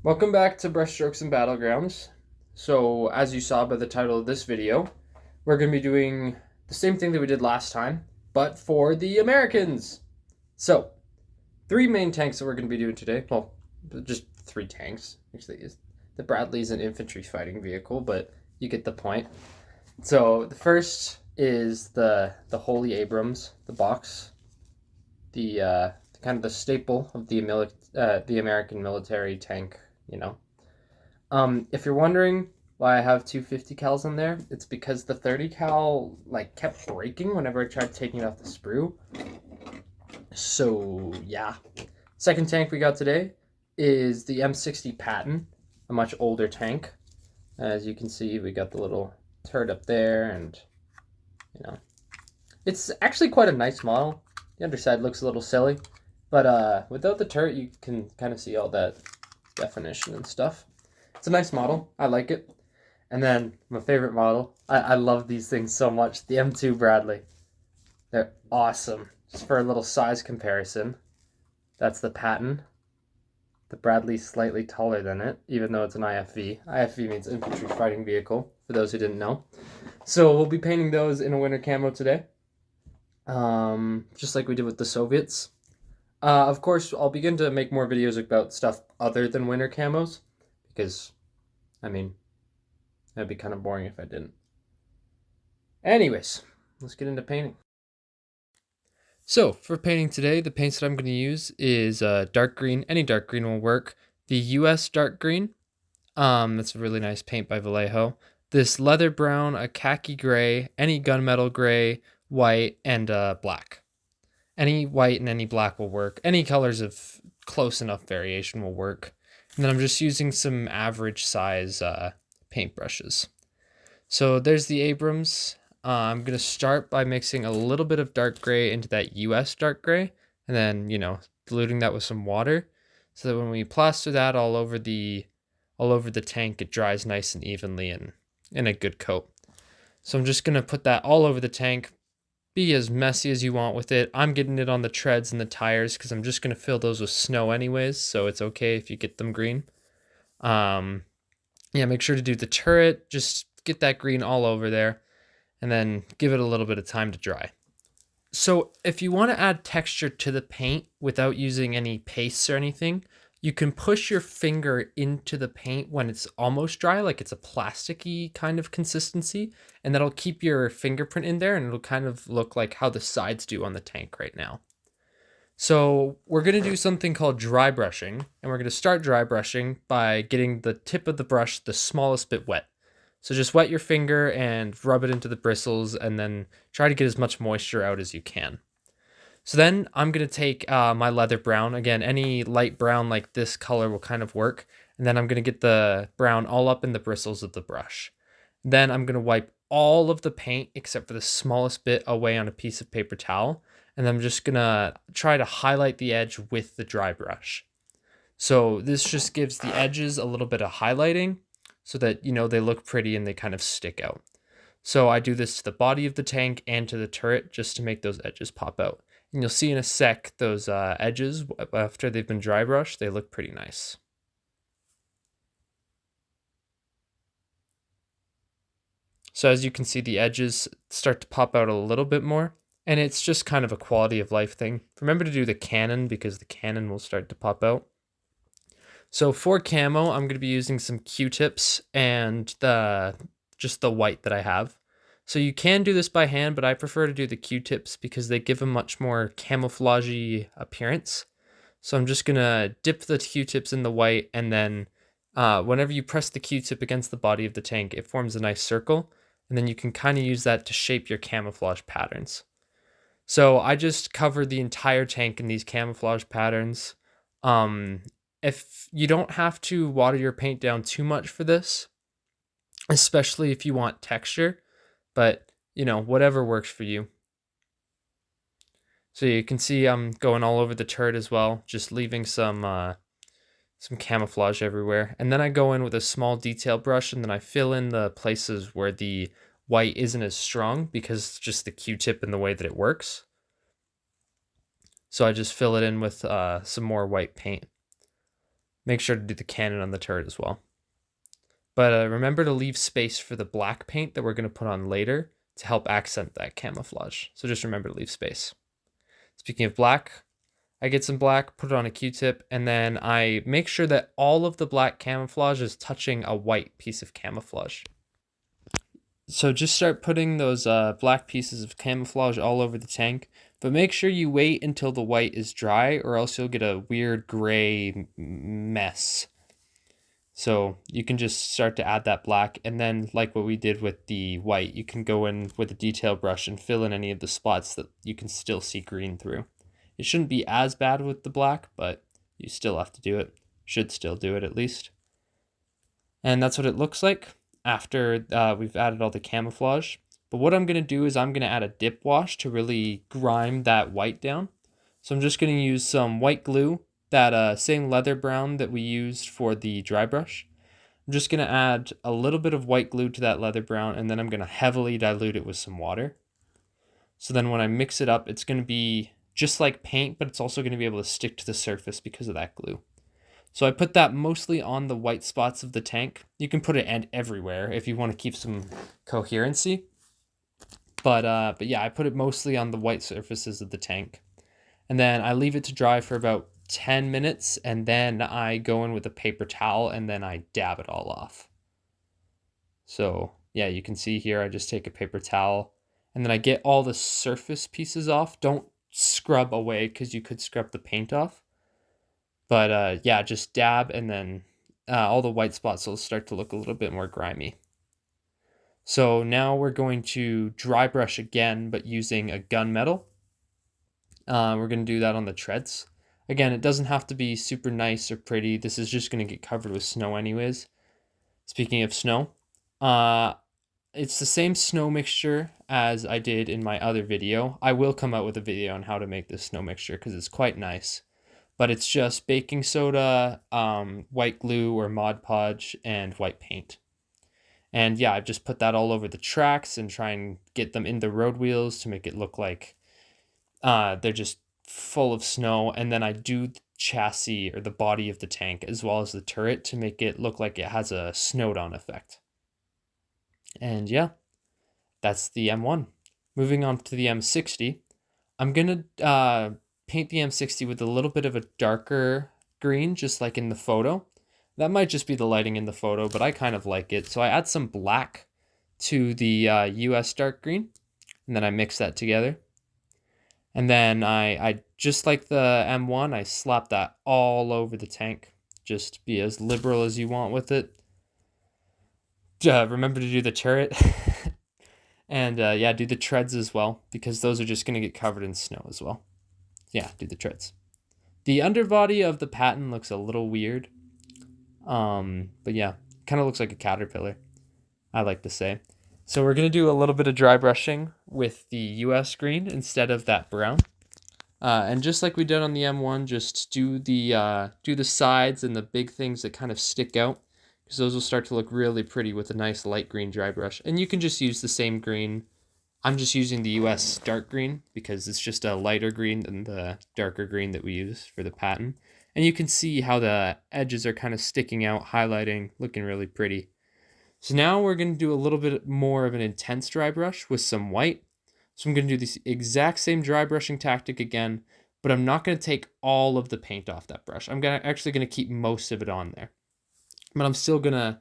Welcome back to Brushstrokes and Battlegrounds. So, as you saw by the title of this video, we're going to be doing the same thing that we did last time, but for the Americans. So, three main tanks that we're going to be doing today. Well, just three tanks. Actually, the Bradley is an infantry fighting vehicle, but you get the point. So, the first is the Holy Abrams, the box, the kind of the staple of the American military tank. If you're wondering why I have two 50 cals in there, it's because the 30 cal kept breaking whenever I tried taking it off the sprue. So yeah. Second tank we got today is the M60 Patton, a much older tank. As you can see, we got the little turret up there, and it's actually quite a nice model. The underside looks a little silly, but without the turret, you can kind of see all that definition and stuff. It's a nice model. I like it. And then my favorite model. I love these things so much. The M2 Bradley. They're awesome. Just for a little size comparison, that's the Patton. The Bradley's slightly taller than it, even though it's an IFV. IFV means infantry fighting vehicle, for those who didn't know. So we'll be painting those in a winter camo today. Just like we did with the Soviets. Of course, I'll begin to make more videos about stuff other than winter camos, because, that'd be kind of boring if I didn't. Anyways, let's get into painting. So, for painting today, the paints that I'm going to use is dark green. Any dark green will work. The US dark green, that's a really nice paint by Vallejo. This leather brown, a khaki gray, any gunmetal gray, white, and black. Any white and any black will work. Any colors of close enough variation will work. And then I'm just using some average size paintbrushes. So there's the Abrams. I'm going to start by mixing a little bit of dark gray into that US dark gray, and then, diluting that with some water, so that when we plaster that all over the tank, it dries nice and evenly and in a good coat. So I'm just going to put that all over the tank. Be as messy as you want with it. I'm getting it on the treads and the tires because I'm just going to fill those with snow anyways, so it's okay if you get them green. Make sure to do the turret. Just get that green all over there, and then give it a little bit of time to dry. So if you want to add texture to the paint without using any pastes or anything, you can push your finger into the paint when it's almost dry, like it's a plasticky kind of consistency, and that'll keep your fingerprint in there, and it'll kind of look like how the sides do on the tank right now. So we're going to do something called dry brushing, and we're going to start dry brushing by getting the tip of the brush the smallest bit wet. So just wet your finger and rub it into the bristles, and then try to get as much moisture out as you can. So then I'm going to take my leather brown. Again, any light brown like this color will kind of work. And then I'm going to get the brown all up in the bristles of the brush. Then I'm going to wipe all of the paint except for the smallest bit away on a piece of paper towel. And I'm just going to try to highlight the edge with the dry brush. So this just gives the edges a little bit of highlighting so that, they look pretty and they kind of stick out. So I do this to the body of the tank and to the turret just to make those edges pop out. And you'll see in a sec those edges, after they've been dry brushed, they look pretty nice. So as you can see, the edges start to pop out a little bit more, and it's just kind of a quality of life thing. Remember to do the cannon because the cannon will start to pop out. So for camo, I'm going to be using some Q-tips and just the white that I have. So you can do this by hand, but I prefer to do the Q-tips because they give a much more camouflagey appearance. So I'm just going to dip the Q-tips in the white, and then whenever you press the Q-tip against the body of the tank, it forms a nice circle, and then you can kind of use that to shape your camouflage patterns. So I just cover the entire tank in these camouflage patterns. If you don't have to water your paint down too much for this, especially if you want texture, but whatever works for you. So you can see I'm going all over the turret as well, just leaving some camouflage everywhere. And then I go in with a small detail brush, and then I fill in the places where the white isn't as strong because just the Q-tip and the way that it works. So I just fill it in with some more white paint. make sure to do the cannon on the turret as well. But remember to leave space for the black paint that we're going to put on later to help accent that camouflage. So just remember to leave space. Speaking of black, I get some black, put it on a Q-tip, and then I make sure that all of the black camouflage is touching a white piece of camouflage. So just start putting those black pieces of camouflage all over the tank, but make sure you wait until the white is dry or else you'll get a weird gray mess. So you can just start to add that black, and then like what we did with the white, you can go in with a detail brush and fill in any of the spots that you can still see green through. It shouldn't be as bad with the black, but you still have to do it. Should still do it at least. And that's what it looks like after we've added all the camouflage. But what I'm going to do is I'm going to add a dip wash to really grime that white down. So I'm just going to use some white glue, that same leather brown that we used for the dry brush. I'm just going to add a little bit of white glue to that leather brown, and then I'm going to heavily dilute it with some water. So then when I mix it up, it's going to be just like paint, but it's also going to be able to stick to the surface because of that glue. So I put that mostly on the white spots of the tank. You can put it everywhere if you want to keep some coherency. But yeah, I put it mostly on the white surfaces of the tank. And then I leave it to dry for about 10 minutes, and then I go in with a paper towel and then I dab it all off. So yeah, you can see here I just take a paper towel and then I get all the surface pieces off. Don't scrub away because you could scrub the paint off. But yeah, just dab, and then all the white spots will start to look a little bit more grimy. So now we're going to dry brush again, but using a gunmetal. We're going to do that on the treads. Again, it doesn't have to be super nice or pretty. This is just going to get covered with snow anyways. Speaking of snow, it's the same snow mixture as I did in my other video. I will come out with a video on how to make this snow mixture because it's quite nice. But it's just baking soda, white glue or Mod Podge, and white paint. And yeah, I've just put that all over the tracks and try and get them in the road wheels to make it look like they're just full of snow. And then I do the chassis or the body of the tank as well as the turret to make it look like it has a snowed on effect. And yeah, that's the M1. Moving on to the M60, I'm going to paint the M60 with a little bit of a darker green, just like in the photo. That might just be the lighting in the photo, but I kind of like it. So I add some black to the US dark green, and then I mix that together. And then I just like the M1, I slap that all over the tank. Just be as liberal as you want with it. Remember to do the turret. And yeah, do the treads as well, because those are just going to get covered in snow as well. Yeah, do the treads. The underbody of the Patton looks a little weird. But yeah, kind of looks like a caterpillar, I like to say. So we're going to do a little bit of dry brushing with the US green instead of that brown. And just like we did on the M1, just do the sides and the big things that kind of stick out, because those will start to look really pretty with a nice light green dry brush. And you can just use the same green. I'm just using the US dark green because it's just a lighter green than the darker green that we use for the Patton. And you can see how the edges are kind of sticking out, highlighting, looking really pretty. So now we're going to do a little bit more of an intense dry brush with some white. So I'm going to do this exact same dry brushing tactic again, but I'm not going to take all of the paint off that brush. I'm actually going to keep most of it on there. But I'm still going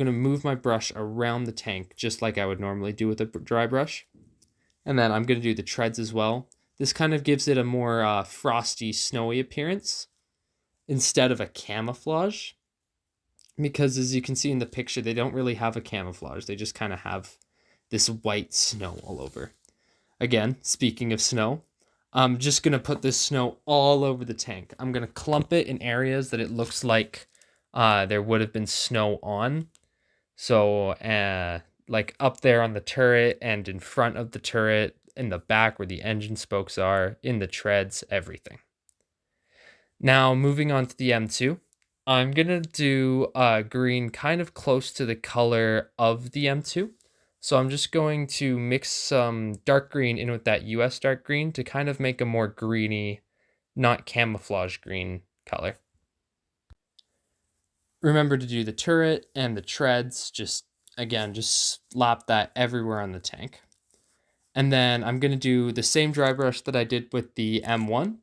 to move my brush around the tank just like I would normally do with a dry brush. And then I'm going to do the treads as well. This kind of gives it a more frosty, snowy appearance instead of a camouflage. Because as you can see in the picture, they don't really have a camouflage. They just kind of have this white snow all over. Again, speaking of snow, I'm just going to put this snow all over the tank. I'm going to clump it in areas that it looks like there would have been snow on. So like up there on the turret and in front of the turret, in the back where the engine spokes are, in the treads, everything. Now moving on to the M2, I'm going to do green kind of close to the color of the M2. So I'm just going to mix some dark green in with that US dark green to kind of make a more greeny, not camouflage green color. Remember to do the turret and the treads. Just slap that everywhere on the tank. And then I'm going to do the same dry brush that I did with the M1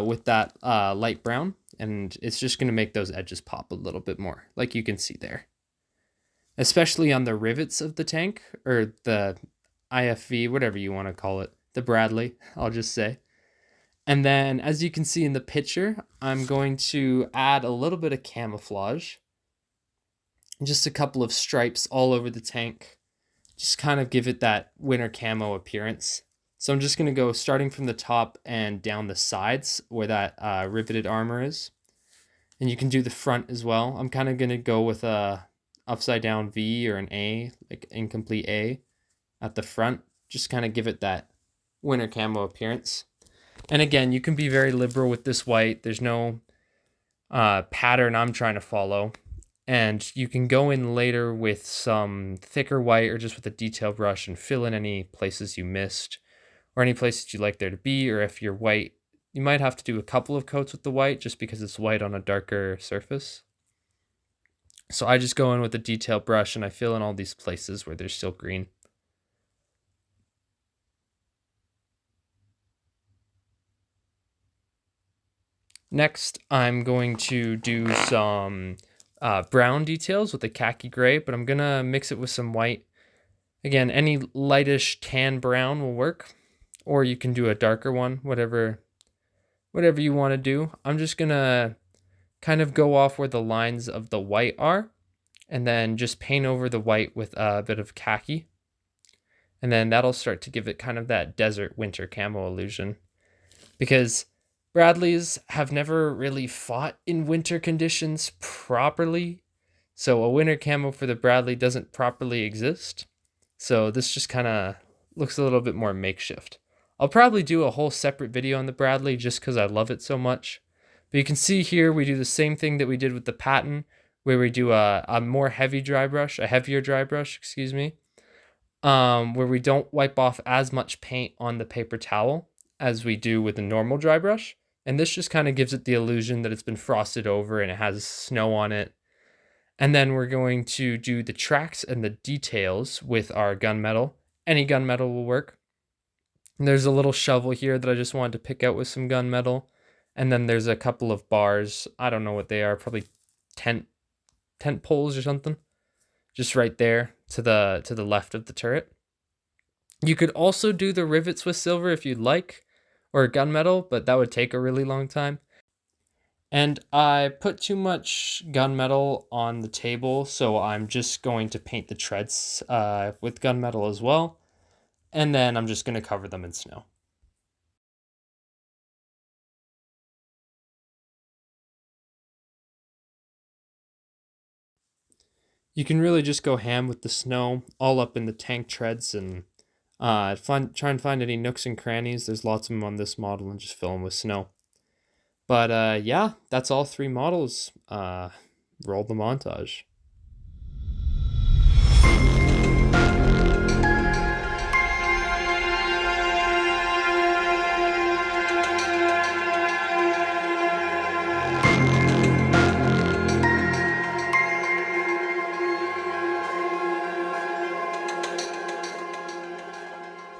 with that light brown. And it's just going to make those edges pop a little bit more, like you can see there. Especially on the rivets of the tank, or the IFV, whatever you want to call it. The Bradley, I'll just say. And then, as you can see in the picture, I'm going to add a little bit of camouflage. Just a couple of stripes all over the tank. Just kind of give it that winter camo appearance. So I'm just going to go starting from the top and down the sides where that riveted armor is. And you can do the front as well. I'm kind of going to go with a upside down V or an A, like incomplete A at the front. Just kind of give it that winter camo appearance. And again, you can be very liberal with this white. There's no pattern I'm trying to follow. And you can go in later with some thicker white or just with a detail brush and fill in any places you missed or any places you'd like there to be. Or if you're white, you might have to do a couple of coats with the white just because it's white on a darker surface. So I just go in with a detail brush and I fill in all these places where there's still green. Next, I'm going to do some brown details with a khaki gray, but I'm going to mix it with some white. Again, any lightish tan brown will work, or you can do a darker one, whatever you want to do. I'm just going to kind of go off where the lines of the white are, and then just paint over the white with a bit of khaki. And then that'll start to give it kind of that desert winter camo illusion. Because Bradleys have never really fought in winter conditions properly. So a winter camo for the Bradley doesn't properly exist. So this just kind of looks a little bit more makeshift. I'll probably do a whole separate video on the Bradley just because I love it so much. But you can see here we do the same thing that we did with the Patton, where we do a more heavier dry brush, excuse me, where we don't wipe off as much paint on the paper towel as we do with a normal dry brush. And this just kind of gives it the illusion that it's been frosted over and it has snow on it. And then we're going to do the tracks and the details with our gunmetal. Any gunmetal will work. And there's a little shovel here that I just wanted to pick out with some gunmetal. And then there's a couple of bars. I don't know what they are, probably tent poles or something. Just right there to the left of the turret. You could also do the rivets with silver if you'd like, or gunmetal, but that would take a really long time. And I put too much gunmetal on the table, so I'm just going to paint the treads with gunmetal as well. And then I'm just going to cover them in snow. You can really just go ham with the snow all up in the tank treads and try and find any nooks and crannies. There's lots of them on this model and just fill them with snow. But yeah, that's all three models. Roll the montage.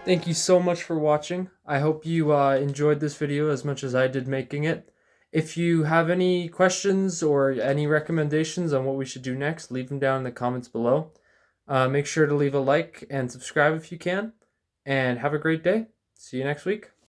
Thank you so much for watching. I hope you enjoyed this video as much as I did making it. If you have any questions or any recommendations on what we should do next, leave them down in the comments below. Make sure to leave a like and subscribe if you can. And have a great day. See you next week.